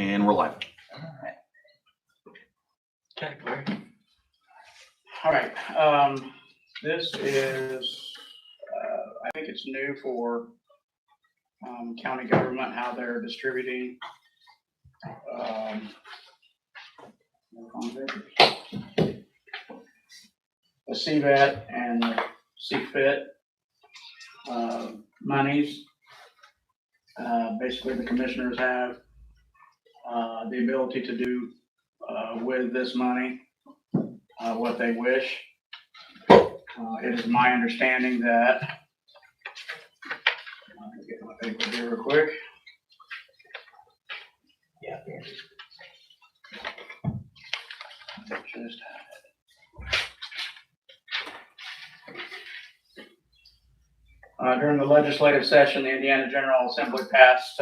And we're live. Okay, great. All right, this is, I think it's new for county government, how they're distributing the CVET and the CVET monies. Basically, the commissioners have the ability to do with this money what they wish. It is my understanding that, let me get my paper here real quick. Yeah. Just during the legislative session, the Indiana General Assembly passed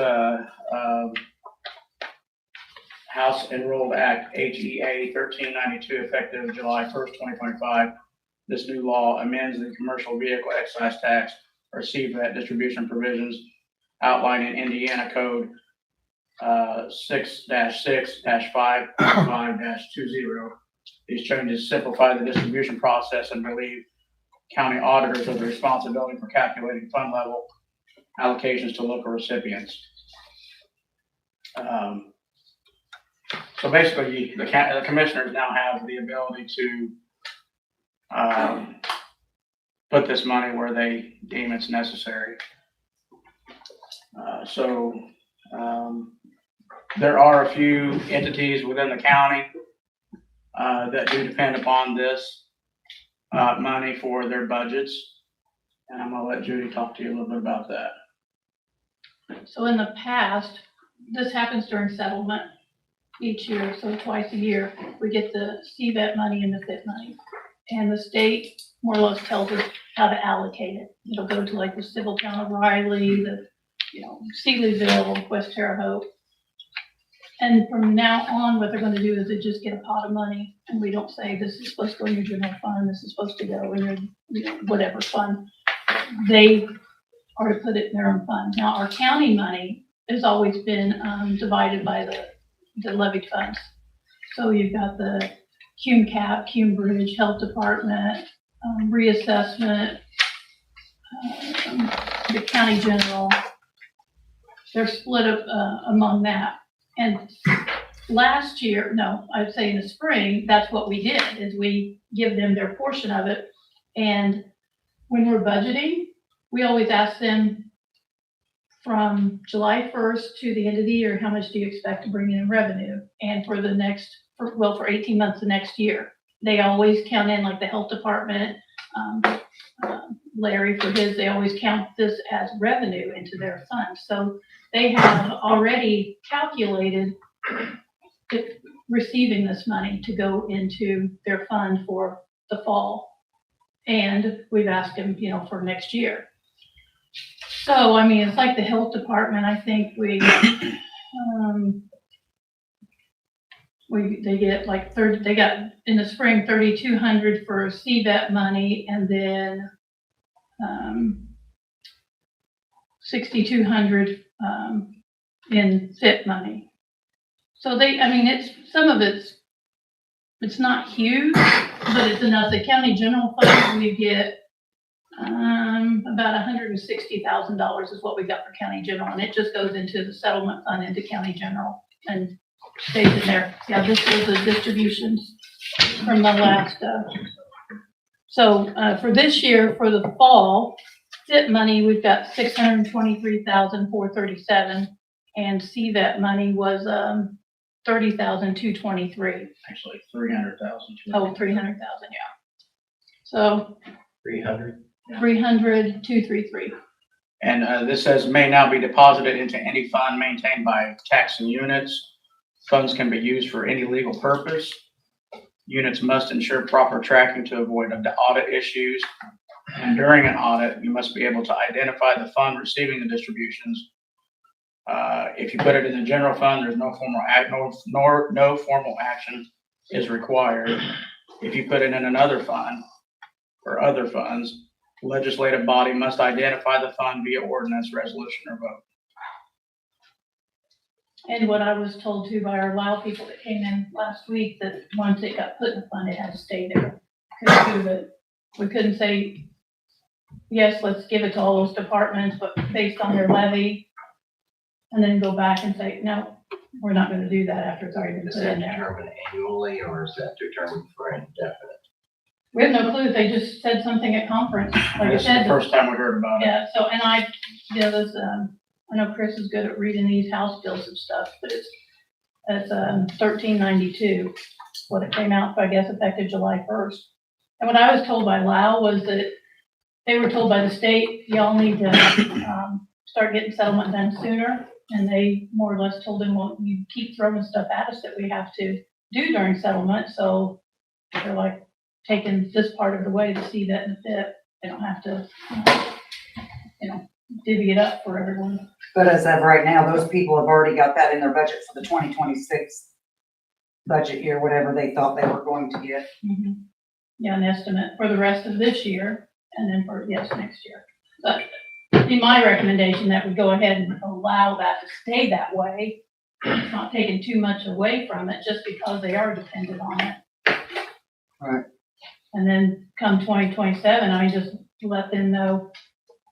House Enrolled Act HEA 1392 effective July 1st, 2025. This new law amends the commercial vehicle excise tax or CVET distribution provisions outlined in Indiana Code 6-6-5.5-20. These changes simplify the distribution process and relieve county auditors of the responsibility for calculating fund level allocations to local recipients. So basically, the commissioners now have the ability to put this money where they deem it's necessary. There are a few entities within the county that do depend upon this money for their budgets. And I'm going to let Judy talk to you a little bit about that. So in the past, this happens during settlement each year, so twice a year, we get the CVET money and the FIT money. And the state more or less tells us how to allocate it. It'll go to like the civil town of Riley, the, Sealyville, West Terre Haute. And from now on, what they're going to do is they just get a pot of money, and we don't say this is supposed to go in your general fund, this is supposed to go in your whatever fund. They are to put it in their own fund. Now, our county money has always been divided by the levied funds. So you've got the Cume Cap, Cume Bridge, Health Department, reassessment, the county general. They're split up among that. And last year, no, I'd say in the spring, that's what we did, is we give them their portion of it. And when we're budgeting, we always ask them from July 1st to the end of the year, how much do you expect to bring in revenue? And for the for 18 months the next year, they always count in, like the health department, Larry for his, they always count this as revenue into their fund. So they have already calculated receiving this money to go into their fund for the fall. And we've asked them, for next year. So, I mean, it's like the health department, I think they get like they got in the spring, 3,200 for CVET money, and then 6,200 in FIT money. So some of it's not huge, but it's enough. The county general fund, we get about $160,000 is what we got for county general, and it just goes into the settlement fund into county general and stays in there. Yeah, this is the distributions from the last. For this year, for the fall, FIT money, we've got $623,437, and CVET money was $30,223. Actually, 300,000. Oh, 300,000, yeah. So 300. 300,233. And this says may now be deposited into any fund maintained by taxing units. Funds can be used for any legal purpose. Units must ensure proper tracking to avoid audit issues. And during an audit, you must be able to identify the fund receiving the distributions. If you put it in the general fund, there's no formal no formal action is required. If you put it in another fund or other funds, the legislative body must identify the fund via ordinance, resolution, or vote. And what I was told too by our Lao people that came in last week, that once it got put in the fund, it had to stay there. Couldn't move it. We couldn't say, yes, let's give it to all those departments, but based on their levy. And then go back and say, no, we're not gonna do that after it's already been Is put that in there. determined annually or is that determined for indefinite? We have no clue. They just said something at conference. Like I This is the said, first time we heard about it. yeah, so, and this, I know Chris is good at reading these House bills and stuff, but it's 1392, what it came out, I guess, effective July 1st. And what I was told by Lau was that they were told by the state, y'all need to, start getting settlement done sooner. And they more or less told them, well, you keep throwing stuff at us that we have to do during settlement. So they're like taking this part of the way, the CVET and the FIT. They don't have to, divvy it up for everyone. But as of right now, those people have already got that in their budget for the 2026 budget year, whatever they thought they were going to get. Mhm. Yeah, an estimate for the rest of this year and then for, yes, next year. But in my recommendation, that would go ahead and allow that to stay that way. It's not taking too much away from it just because they are dependent on it. Right. And then come 2027, I just let them know,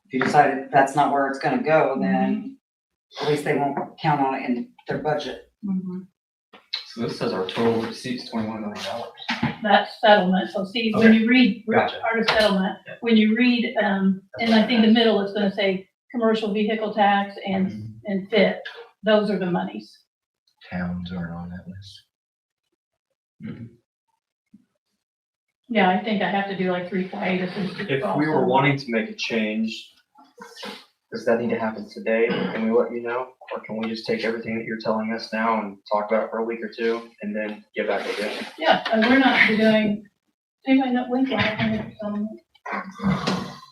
If you decided that's not where it's gonna go, then at least they won't count on it in their budget. So this says our total receipts $21 million. that's settlement. So see, when you read Gotcha. part of settlement, when you read, and I think the middle is gonna say commercial vehicle tax and FIT, those are the monies. Towns aren't on that list. Yeah, I think I have to do like 3 hiatuses. If we were wanting to make a change, does that need to happen today? Can we let you know? Or can we just take everything that you're telling us now and talk about it for a week or two and then get back to it? Yeah, and we're not doing, anybody know when,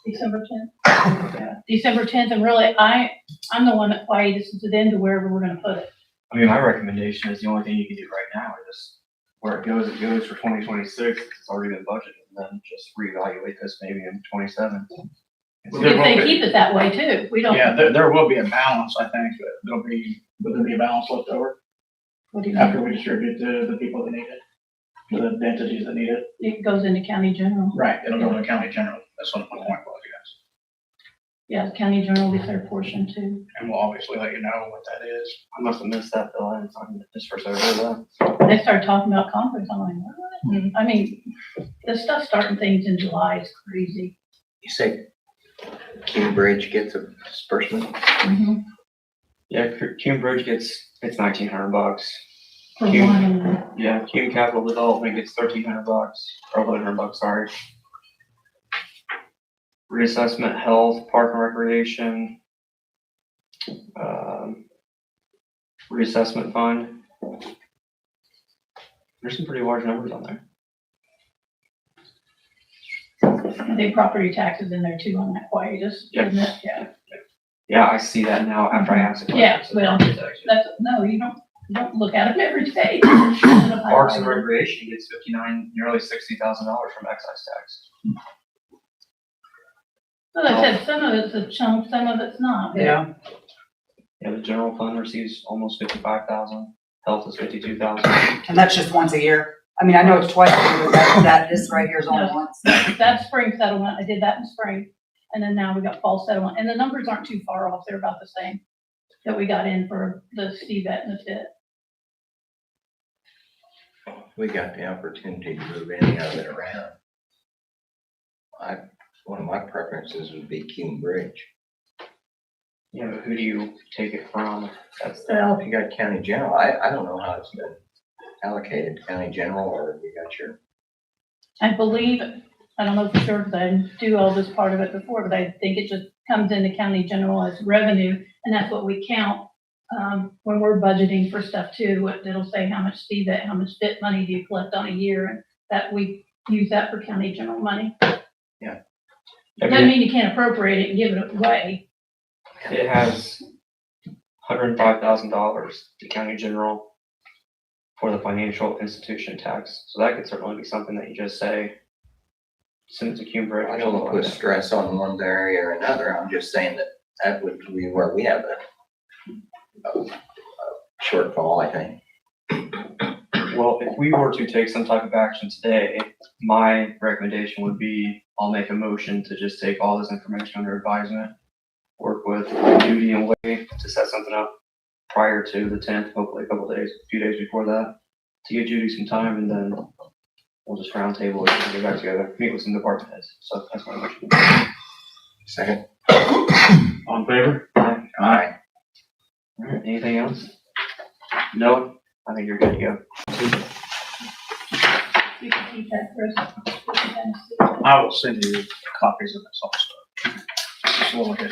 December 10th? Yeah, December 10th, and really, I'm the one that hiatuses it into wherever we're gonna put it. I mean, my recommendation is the only thing you can do right now is just where it goes for 2026. It's already been budgeted, and then just reevaluate this maybe in 27. Well, there If will they be- keep it that way too, we don't. Yeah, there will be a balance, I think, but will there be a balance left over What do you mean? after we distribute to the people that need it? To the entities that need it? It goes into county general. Right, it'll go to the county general. That's what my point was, yes. Yeah, the county general gets their portion too. And we'll obviously let you know what that is. I must have missed that, Bill. I didn't talk this first I heard that. They started talking about conference, I'm like, what? I mean, the stuff starting things in July is crazy. You say Cambridge gets a disbursement? Yeah, Cume Bridge gets, it's $1,900. For Cute. one, Yeah, Cume Capital Development gets $1,300, or $1,100, sorry. Reassessment, health, park and recreation, reassessment fund. There's some pretty large numbers on there. I think property taxes in there too on that hiatus, Yeah. isn't it? Yeah. Yeah, I see that now after I asked the question. Yeah, So well, property tax. No, you don't look at them every day. Parks and Recreation gets nearly $60,000 from excise tax. So like I said, some of it's a chunk, some of it's not. Yeah. Yeah, the general fund receives almost 55,000. Health is 52,000. And that's just once a year. I mean, I know it's twice a year, but this right here is only once. That's spring settlement. I did that in spring. And then now we got fall settlement. And the numbers aren't too far off. They're about the same that we got in for the CVET and the FIT. We got the opportunity to move any of it around. One of my preferences would be Cume Bridge. Yeah, but who do you take it from? That's Well, if you got county general, I don't know how it's been allocated to county general or you got your, I believe, I don't know for sure because I didn't do all this part of it before, but I think it just comes into county general as revenue. And that's what we count when we're budgeting for stuff too. It'll say how much CVET, how much FIT money do you collect on a year, and that we use that for county general money. Doesn't mean you can't appropriate it and give it away. It has $105,000 to county general for the financial institution tax. So that could certainly be something that you just say, send it to Cume Bridge. I don't want to put stress on one area or another. I'm just saying that would be where we have a shortfall, I think. Well, if we were to take some type of action today, my recommendation would be, I'll make a motion to just take all this information under advisement, work with Judy and Wade to set something up prior to the 10th, hopefully a few days before that, to give Judy some time, and then we'll just round table it and get back together, meet with some department heads. So that's my motion. Second. On favor? Aye. All right, anything else? No, I think you're good to go. You can keep that first. We can kind of see. I will send you copies of this also. Just a little bit.